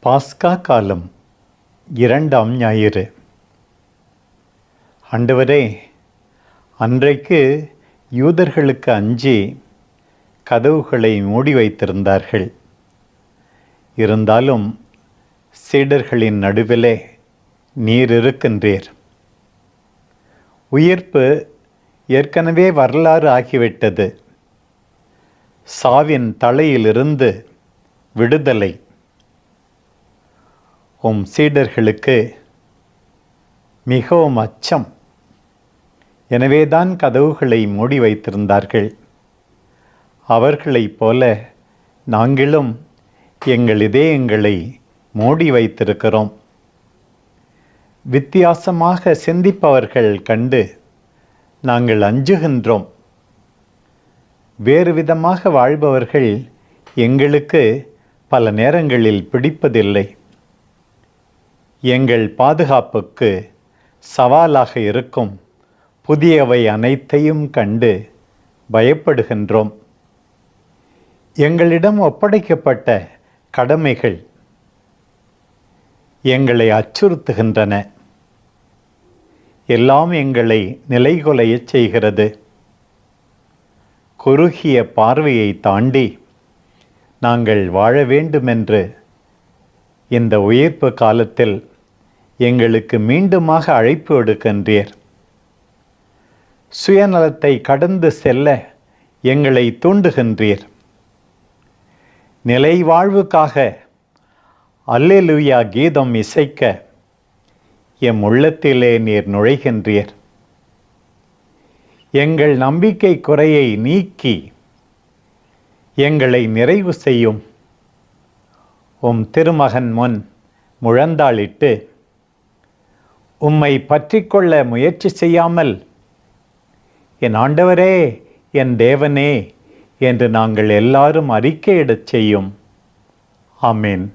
பாஸ்கா காலம் 2ஆம் ஞாயிறு. ஆண்டவரே, அன்றைக்கு யூதர்களுக்கு அஞ்சி கதவுகளை மூடி வைத்திருந்தார்கள். இருந்தாலும் சீடர்களின் நடுவிலே நீர் இருக்கின்றீர். உயிர்ப்பு ஏற்கனவே வரலாறு ஆகிவிட்டது. சாவின் தலையிலிருந்து விடுதலை. உம் சீடர்களுக்கு மிகவும் அச்சம். எனவேதான் கதவுகளை மூடி வைத்திருந்தார்கள். அவர்களைப் போல நாங்களும் எங்கள் இதயங்களை மூடி வைத்திருக்கிறோம். வித்தியாசமாக சிந்திப்பவர்கள் கண்டு நாங்கள் அஞ்சுகின்றோம். வேறு விதமாக வாழ்பவர்கள் எங்களுக்கு பல நேரங்களில் பிடிப்பதில்லை. எங்கள் பாதுகாப்புக்கு சவாலாக இருக்கும் புதியவை அனைத்தையும் கண்டு பயப்படுகின்றோம். எங்களிடம் ஒப்படைக்கப்பட்ட கடமைகள் எங்களை அச்சுறுத்துகின்றன. எல்லாம் எங்களை நிலைகுலையச் செய்கிறது. குறுகிய பார்வையை தாண்டி நாங்கள் வாழ வேண்டுமென்று இந்த உயிர்ப்பு காலத்தில் எங்களுக்கு மீண்டுமாக அழைப்பு விடுக்கின்றீர். சுயநலத்தை கடந்து செல்ல எங்களை தூண்டுகின்றீர். நிலை வாழ்வுக்காக அல்லேலூயா கீதம் இசைக்க எம் உள்ளத்திலே நீர் நுழைகின்றீர். எங்கள் நம்பிக்கை குறையை நீக்கி எங்களை நிறைவு செய்யும். உம் திருமகன் முன் முழந்தாளிட்டு உம்மை பற்றிக்கொள்ள முயற்சி செய்யாமல், என் ஆண்டவரே, என் தேவனே என்று நாங்கள் எல்லாரும் அறிக்கையிடச் செய்யும். ஆமேன்.